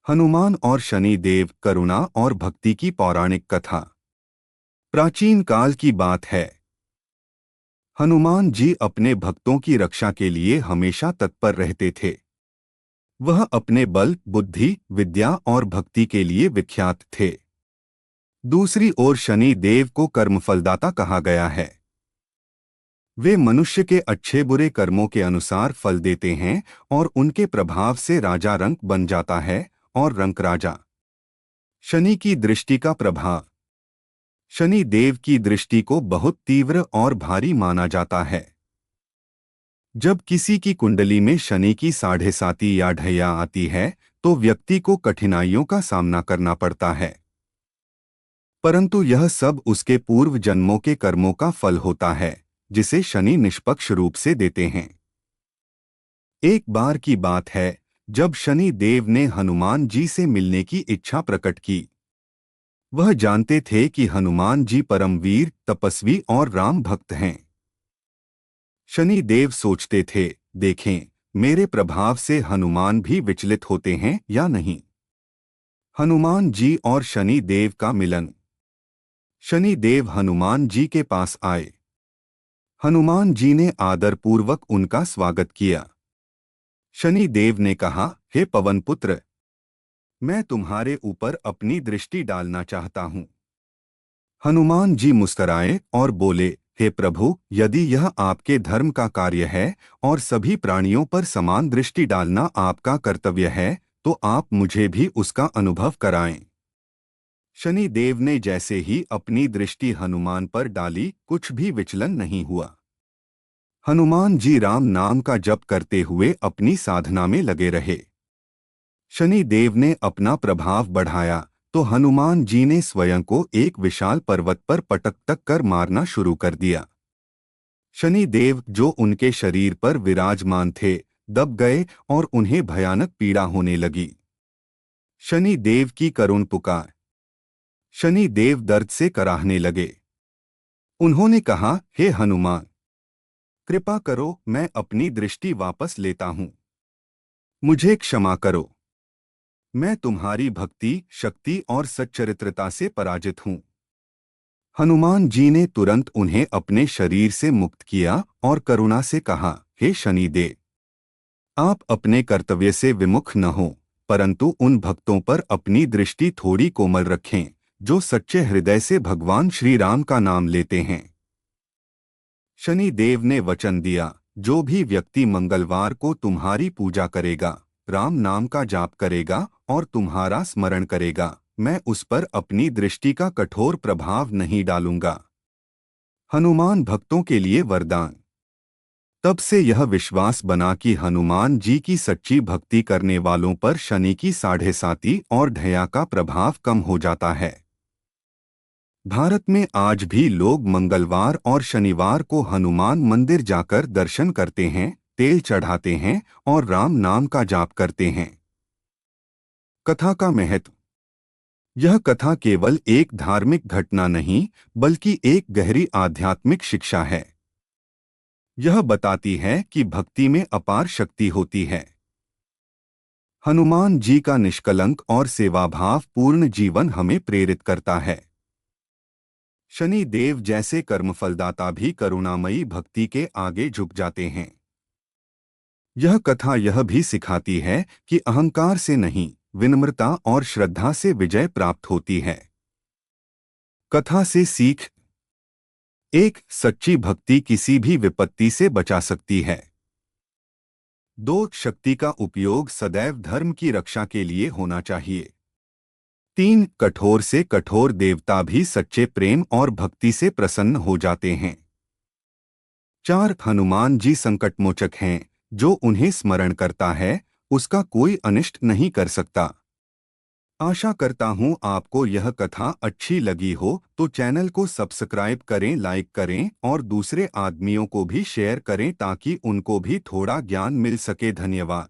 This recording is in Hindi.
हनुमान और शनि देव, करुणा और भक्ति की पौराणिक कथा। प्राचीन काल की बात है। हनुमान जी अपने भक्तों की रक्षा के लिए हमेशा तत्पर रहते थे। वह अपने बल, बुद्धि, विद्या और भक्ति के लिए विख्यात थे। दूसरी ओर शनि देव को कर्मफलदाता कहा गया है। वे मनुष्य के अच्छे बुरे कर्मों के अनुसार फल देते हैं और उनके प्रभाव से राजा रंक बन जाता है और रंक राजा। शनि की दृष्टि का प्रभाव। शनि देव की दृष्टि को बहुत तीव्र और भारी माना जाता है। जब किसी की कुंडली में शनि की साढ़े साती या ढैया आती है तो व्यक्ति को कठिनाइयों का सामना करना पड़ता है, परंतु यह सब उसके पूर्व जन्मों के कर्मों का फल होता है जिसे शनि निष्पक्ष रूप से देते हैं। एक बार की बात है जब शनि देव ने हनुमान जी से मिलने की इच्छा प्रकट की। वह जानते थे कि हनुमान जी परमवीर, तपस्वी और राम भक्त हैं। शनि देव सोचते थे, देखें मेरे प्रभाव से हनुमान भी विचलित होते हैं या नहीं। हनुमान जी और शनि देव का मिलन। शनि देव हनुमान जी के पास आए। हनुमान जी ने आदरपूर्वक उनका स्वागत किया। शनि देव ने कहा, हे पवन पुत्र, मैं तुम्हारे ऊपर अपनी दृष्टि डालना चाहता हूँ। हनुमान जी मुस्कराए और बोले, हे प्रभु, यदि यह आपके धर्म का कार्य है और सभी प्राणियों पर समान दृष्टि डालना आपका कर्तव्य है तो आप मुझे भी उसका अनुभव कराएं। शनि देव ने जैसे ही अपनी दृष्टि हनुमान पर डाली, कुछ भी विचलन नहीं हुआ। हनुमान जी राम नाम का जप करते हुए अपनी साधना में लगे रहे। शनि देव ने अपना प्रभाव बढ़ाया तो हनुमान जी ने स्वयं को एक विशाल पर्वत पर पटक कर मारना शुरू कर दिया। शनि देव, जो उनके शरीर पर विराजमान थे, दब गए और उन्हें भयानक पीड़ा होने लगी। शनि देव की करुण पुकार। शनि देव दर्द से कराहने लगे। उन्होंने कहा, हे हनुमान, कृपा करो, मैं अपनी दृष्टि वापस लेता हूं। मुझे क्षमा करो। मैं तुम्हारी भक्ति, शक्ति और सच्चरित्रता से पराजित हूं। हनुमान जी ने तुरंत उन्हें अपने शरीर से मुक्त किया और करुणा से कहा, हे शनिदेव, आप अपने कर्तव्य से विमुख न हो, परंतु उन भक्तों पर अपनी दृष्टि थोड़ी कोमल रखें जो सच्चे हृदय से भगवान श्री राम का नाम लेते हैं। शनि देव ने वचन दिया, जो भी व्यक्ति मंगलवार को तुम्हारी पूजा करेगा, राम नाम का जाप करेगा और तुम्हारा स्मरण करेगा, मैं उस पर अपनी दृष्टि का कठोर प्रभाव नहीं डालूंगा। हनुमान भक्तों के लिए वरदान। तब से यह विश्वास बना कि हनुमान जी की सच्ची भक्ति करने वालों पर शनि की साढ़े साती और ढैया का प्रभाव कम हो जाता है। भारत में आज भी लोग मंगलवार और शनिवार को हनुमान मंदिर जाकर दर्शन करते हैं, तेल चढ़ाते हैं और राम नाम का जाप करते हैं। कथा का महत्व। यह कथा केवल एक धार्मिक घटना नहीं बल्कि एक गहरी आध्यात्मिक शिक्षा है। यह बताती है कि भक्ति में अपार शक्ति होती है। हनुमान जी का निष्कलंक और सेवाभाव पूर्ण जीवन हमें प्रेरित करता है। शनि देव जैसे कर्मफलदाता भी करुणामयी भक्ति के आगे झुक जाते हैं। यह कथा यह भी सिखाती है कि अहंकार से नहीं, विनम्रता और श्रद्धा से विजय प्राप्त होती है। कथा से सीख। एक, सच्ची भक्ति किसी भी विपत्ति से बचा सकती है। 2, शक्ति का उपयोग सदैव धर्म की रक्षा के लिए होना चाहिए। 3, कठोर से कठोर देवता भी सच्चे प्रेम और भक्ति से प्रसन्न हो जाते हैं। 4, हनुमान जी संकटमोचक हैं, जो उन्हें स्मरण करता है उसका कोई अनिष्ट नहीं कर सकता। आशा करता हूँ आपको यह कथा अच्छी लगी हो तो चैनल को सब्सक्राइब करें, लाइक करें और दूसरे आदमियों को भी शेयर करें ताकि उनको भी थोड़ा ज्ञान मिल सके। धन्यवाद।